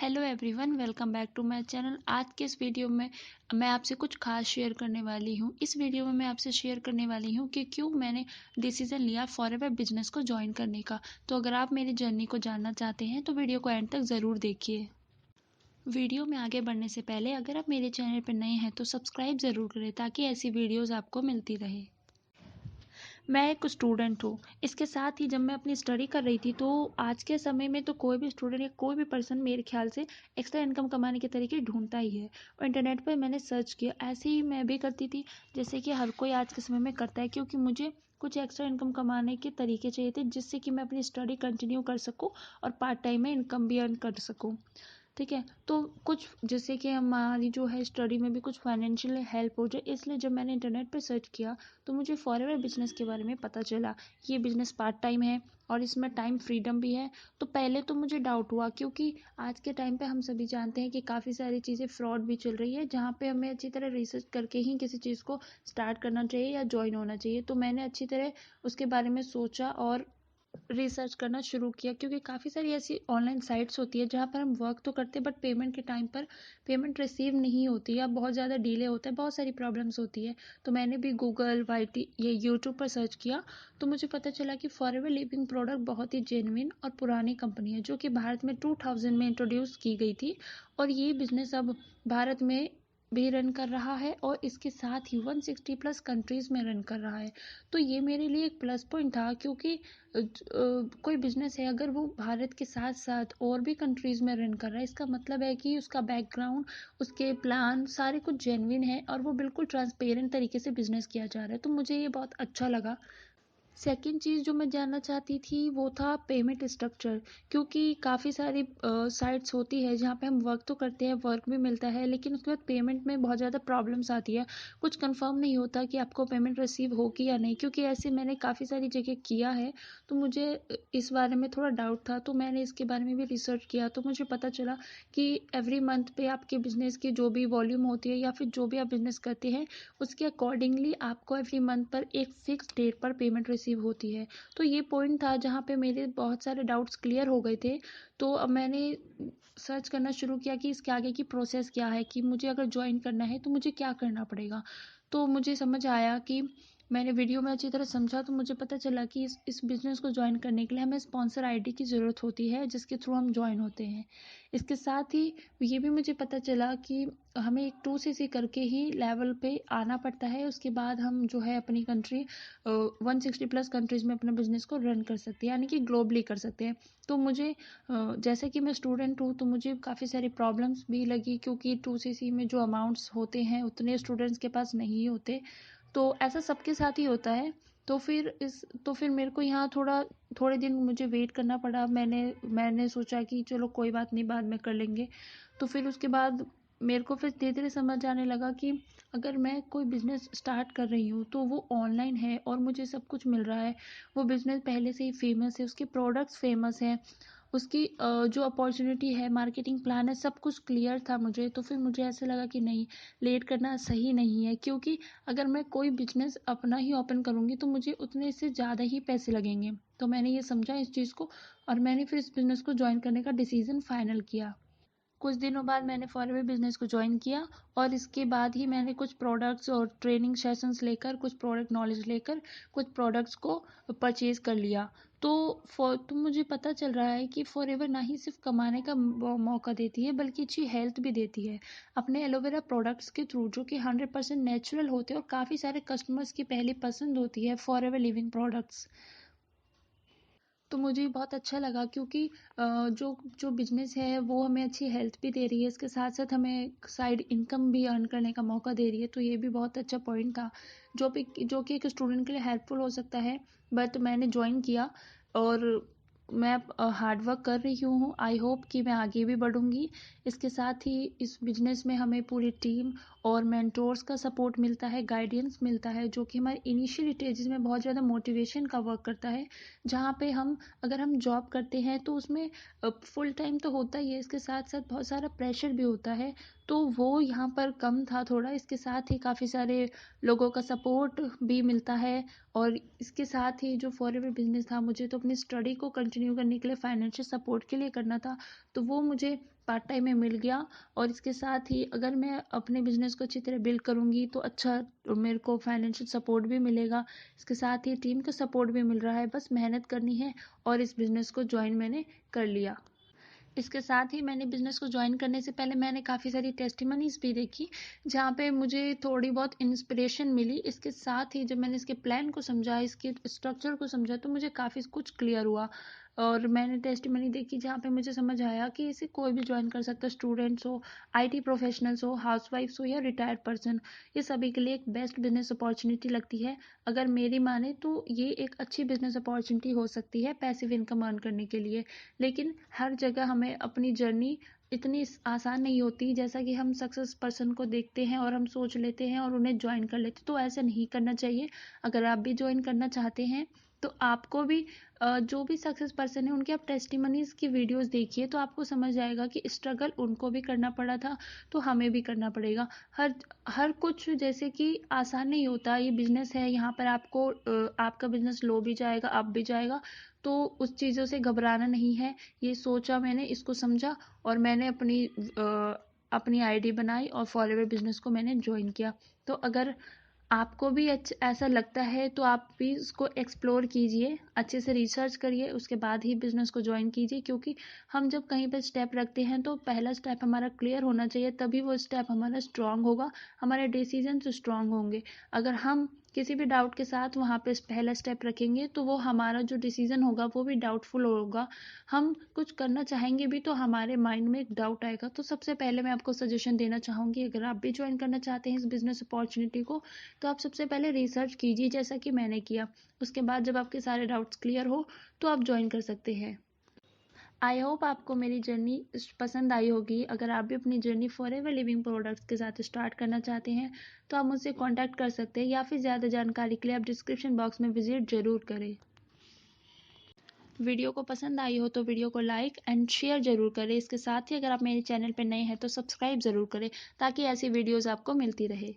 Hello everyone, welcome back to my channel. आज के इस वीडियो में मैं आपसे कुछ खास शेयर करने वाली हूँ। इस वीडियो में मैं आपसे शेयर करने वाली हूँ कि क्यों मैंने डिसीजन लिया फॉरएवर बिजनेस को ज्वाइन करने का। तो अगर आप मेरी जर्नी को जानना चाहते हैं तो वीडियो को एंड तक ज़रूर देखिए। वीडियो में आगे बढ़ने से पहले अगर आप मेरे चैनल पर नए हैं तो सब्सक्राइब ज़रूर करें ताकि ऐसी वीडियोज़ आपको मिलती रहे। मैं एक स्टूडेंट हूँ। इसके साथ ही जब मैं अपनी स्टडी कर रही थी तो आज के समय में तो कोई भी स्टूडेंट या कोई भी पर्सन मेरे ख्याल से एक्स्ट्रा इनकम कमाने के तरीके ढूंढता ही है। और इंटरनेट पर मैंने सर्च किया, ऐसे ही मैं भी करती थी जैसे कि हर कोई आज के समय में करता है, क्योंकि मुझे कुछ एक्स्ट्रा इनकम कमाने के तरीके चाहिए थे जिससे कि मैं अपनी स्टडी कंटिन्यू कर सकूँ और पार्ट टाइम में इनकम भी अर्न कर सकूँ। ठीक है, तो कुछ जैसे कि हमारी जो है स्टडी में भी कुछ फाइनेंशियल हेल्प हो जाए, इसलिए जब मैंने इंटरनेट पर सर्च किया तो मुझे फॉरएवर बिजनेस के बारे में पता चला। ये बिजनेस पार्ट टाइम है और इसमें टाइम फ्रीडम भी है। तो पहले तो मुझे डाउट हुआ, क्योंकि आज के टाइम पे हम सभी जानते हैं कि काफ़ी सारी चीज़ें फ्रॉड भी चल रही है, जहाँ पे हमें अच्छी तरह रिसर्च करके ही किसी चीज़ को स्टार्ट करना चाहिए या ज्वाइन होना चाहिए। तो मैंने अच्छी तरह उसके बारे में सोचा और रिसर्च करना शुरू किया, क्योंकि काफ़ी सारी ऐसी ऑनलाइन साइट्स होती है जहाँ पर हम वर्क तो करते हैं बट पेमेंट के टाइम पर पेमेंट रिसीव नहीं होती या बहुत ज़्यादा डिले होता है, बहुत सारी प्रॉब्लम्स होती है। तो मैंने भी गूगल वाईटी ये यूट्यूब पर सर्च किया तो मुझे पता चला कि फॉरएवर लिविंग प्रोडक्ट बहुत ही जेन्युइन और पुरानी कंपनी है जो कि भारत में 2000 में इंट्रोड्यूस की गई थी। और ये बिजनेस अब भारत में भी रन कर रहा है और इसके साथ ही 160 प्लस कंट्रीज़ में रन कर रहा है। तो ये मेरे लिए एक प्लस पॉइंट था, क्योंकि कोई बिजनेस है अगर वो भारत के साथ साथ और भी कंट्रीज़ में रन कर रहा है, इसका मतलब है कि उसका बैकग्राउंड, उसके प्लान सारे कुछ जेन्युइन है और वो बिल्कुल ट्रांसपेरेंट तरीके से बिजनेस किया जा रहा है। तो मुझे ये बहुत अच्छा लगा। सेकंड चीज़ जो मैं जानना चाहती थी वो था पेमेंट स्ट्रक्चर, क्योंकि काफ़ी सारी साइट्स होती है जहाँ पे हम वर्क तो करते हैं, वर्क भी मिलता है, लेकिन उसके बाद पेमेंट में बहुत ज़्यादा प्रॉब्लम्स आती है। कुछ कंफर्म नहीं होता कि आपको पेमेंट रिसीव होगी या नहीं, क्योंकि ऐसे मैंने काफ़ी सारी जगह किया है। तो मुझे इस बारे में थोड़ा डाउट था, तो मैंने इसके बारे में भी रिसर्च किया तो मुझे पता चला कि एवरी मंथ पे आपके बिज़नेस की जो भी वॉल्यूम होती है या फिर जो भी आप बिज़नेस करते हैं उसके अकॉर्डिंगली आपको एवरी मंथ पर एक फिक्स डेट पर पेमेंट रिसीव होती है। तो ये पॉइंट था जहाँ पे मेरे बहुत सारे डाउट्स क्लियर हो गए थे। तो अब मैंने सर्च करना शुरू किया कि इसके आगे की प्रोसेस क्या है, कि मुझे अगर ज्वाइन करना है तो मुझे क्या करना पड़ेगा। तो मुझे समझ आया कि मैंने वीडियो में अच्छी तरह समझा तो मुझे पता चला कि इस बिज़नेस को ज्वाइन करने के लिए हमें स्पॉन्सर आईडी की ज़रूरत होती है जिसके थ्रू हम ज्वाइन होते हैं। इसके साथ ही ये भी मुझे पता चला कि हमें एक 2cc करके ही लेवल पे आना पड़ता है, उसके बाद हम जो है अपनी कंट्री 160 प्लस कंट्रीज़ में अपना बिजनेस को रन कर सकते हैं, यानी कि ग्लोबली कर सकते हैं। तो मुझे जैसे कि मैं स्टूडेंट हूँ तो मुझे काफ़ी सारी प्रॉब्लम्स भी लगी, क्योंकि 2cc में जो अमाउंट्स होते हैं उतने स्टूडेंट्स के पास नहीं होते। तो ऐसा सबके साथ ही होता है। तो फिर मेरे को यहाँ थोड़े दिन मुझे वेट करना पड़ा। मैंने सोचा कि चलो कोई बात नहीं, बाद में कर लेंगे। तो फिर उसके बाद मेरे को फिर धीरे धीरे समझ आने लगा कि अगर मैं कोई बिज़नेस स्टार्ट कर रही हूँ तो वो ऑनलाइन है और मुझे सब कुछ मिल रहा है, वो बिज़नेस पहले से ही फेमस है, उसके प्रोडक्ट्स फेमस हैं, उसकी जो अपॉर्चुनिटी है, मार्केटिंग प्लान है, सब कुछ क्लियर था मुझे। तो फिर मुझे ऐसा लगा कि नहीं, लेट करना सही नहीं है, क्योंकि अगर मैं कोई बिजनेस अपना ही ओपन करूँगी तो मुझे उतने से ज़्यादा ही पैसे लगेंगे। तो मैंने ये समझा इस चीज़ को और मैंने फिर इस बिज़नेस को ज्वाइन करने का डिसीज़न फाइनल किया। कुछ दिनों बाद मैंने फॉरएवर बिजनेस को ज्वाइन किया और इसके बाद ही मैंने कुछ प्रोडक्ट्स और ट्रेनिंग सेशंस लेकर, कुछ प्रोडक्ट नॉलेज लेकर कुछ प्रोडक्ट्स को परचेज कर लिया। तो मुझे पता चल रहा है कि फॉरएवर ना ही सिर्फ कमाने का मौका देती है बल्कि अच्छी हेल्थ भी देती है अपने एलोवेरा प्रोडक्ट्स के थ्रू, जो कि 100% नेचुरल होते हैं और काफ़ी सारे कस्टमर्स की पहली पसंद होती है फॉरएवर लिविंग प्रोडक्ट्स। तो मुझे बहुत अच्छा लगा, क्योंकि जो जो बिज़नेस है वो हमें अच्छी हेल्थ भी दे रही है, इसके साथ साथ हमें साइड इनकम भी अर्न करने का मौका दे रही है। तो ये भी बहुत अच्छा पॉइंट था जो कि एक स्टूडेंट के लिए हेल्पफुल हो सकता है। बट मैंने ज्वाइन किया और मैं हार्ड वर्क कर रही हूँ। आई होप कि मैं आगे भी बढ़ूँगी। इसके साथ ही इस बिज़नेस में हमें पूरी टीम और मेंटोर्स का सपोर्ट मिलता है, गाइडेंस मिलता है, जो कि हमारे इनिशियल स्टेजेस में बहुत ज़्यादा मोटिवेशन का वर्क करता है। जहाँ पे अगर हम जॉब करते हैं तो उसमें फुल टाइम तो होता ही है, इसके साथ साथ बहुत सारा प्रेशर भी होता है। तो वो यहाँ पर कम था थोड़ा। इसके साथ ही काफ़ी सारे लोगों का सपोर्ट भी मिलता है और इसके साथ ही जो फॉरएवर बिजनेस था, मुझे तो अपनी स्टडी को कंटिन्यू कंटिन्यू करने के लिए, फाइनेंशियल सपोर्ट के लिए करना था, तो वो मुझे पार्ट टाइम में मिल गया। और इसके साथ ही अगर मैं अपने बिजनेस को अच्छी तरह बिल्ड करूँगी तो अच्छा मेरे को फाइनेंशियल सपोर्ट भी मिलेगा। इसके साथ ही टीम का सपोर्ट भी मिल रहा है, बस मेहनत करनी है और इस बिज़नेस को ज्वाइन मैंने कर लिया। इसके साथ ही मैंने बिज़नेस को ज्वाइन करने से पहले मैंने काफ़ी सारी टेस्टिमनीज़ भी देखी, जहाँ पे मुझे थोड़ी बहुत इंस्पिरेशन मिली। इसके साथ ही जब मैंने इसके प्लान को समझा, इसके स्ट्रक्चर को समझा, तो मुझे काफ़ी कुछ क्लियर हुआ। और मैंने टेस्टिमनी देखी जहाँ पे मुझे समझ आया कि इसे कोई भी ज्वाइन कर सकता है, स्टूडेंट्स हो, आईटी प्रोफेशनल्स हो, हाउसवाइफ्स हो या रिटायर्ड पर्सन, ये सभी के लिए एक बेस्ट बिजनेस अपॉर्चुनिटी लगती है। अगर मेरी माने तो ये एक अच्छी बिजनेस अपॉर्चुनिटी हो सकती है पैसिव इनकम अर्न करने के लिए। लेकिन हर जगह हमें अपनी जर्नी इतनी आसान नहीं होती, जैसा कि हम सक्सेस पर्सन को देखते हैं और हम सोच लेते हैं और उन्हें ज्वाइन कर लेते हैं, तो ऐसा नहीं करना चाहिए। अगर आप भी ज्वाइन करना चाहते हैं तो आपको भी जो भी सक्सेस पर्सन है उनके आप टेस्टिमनीज की वीडियोस देखिए, तो आपको समझ आएगा कि स्ट्रगल उनको भी करना पड़ा था, तो हमें भी करना पड़ेगा। हर हर कुछ जैसे कि आसान नहीं होता। ये बिजनेस है, यहाँ पर आपको आपका बिजनेस लो भी जाएगा, अप भी जाएगा, तो उस चीज़ों से घबराना नहीं है। ये सोचा मैंने, इसको समझा और मैंने अपनी आईडी बनाई और फॉरएवर बिजनेस को मैंने ज्वाइन किया। तो अगर आपको भी ऐसा लगता है तो आप भी इसको एक्सप्लोर कीजिए, अच्छे से रिसर्च करिए, उसके बाद ही बिजनेस को ज्वाइन कीजिए। क्योंकि हम जब कहीं पर स्टेप रखते हैं तो पहला स्टेप हमारा क्लियर होना चाहिए, तभी वो स्टेप हमारा स्ट्रांग होगा, हमारे डिसीजन स्ट्रांग होंगे। अगर हम किसी भी डाउट के साथ वहाँ पे पहला स्टेप रखेंगे तो वो हमारा जो डिसीजन होगा वो भी डाउटफुल होगा। हम कुछ करना चाहेंगे भी तो हमारे माइंड में एक डाउट आएगा। तो सबसे पहले मैं आपको सजेशन देना चाहूँगी, अगर आप भी ज्वाइन करना चाहते हैं इस बिजनेस अपॉर्चुनिटी को, तो आप सबसे पहले रिसर्च कीजिए जैसा कि मैंने किया। उसके बाद जब आपके सारे डाउट्स क्लियर हो तो आप ज्वाइन कर सकते हैं। आई होप आपको मेरी जर्नी पसंद आई होगी। अगर आप भी अपनी जर्नी फॉरएवर लिविंग प्रोडक्ट्स के साथ स्टार्ट करना चाहते हैं तो आप मुझसे कांटेक्ट कर सकते हैं, या फिर ज़्यादा जानकारी के लिए आप डिस्क्रिप्शन बॉक्स में विजिट ज़रूर करें। वीडियो को पसंद आई हो तो वीडियो को लाइक एंड शेयर ज़रूर करें। इसके साथ ही अगर आप मेरे चैनल पर नए हैं तो सब्सक्राइब ज़रूर करें, ताकि ऐसी वीडियोज़ आपको मिलती रहे।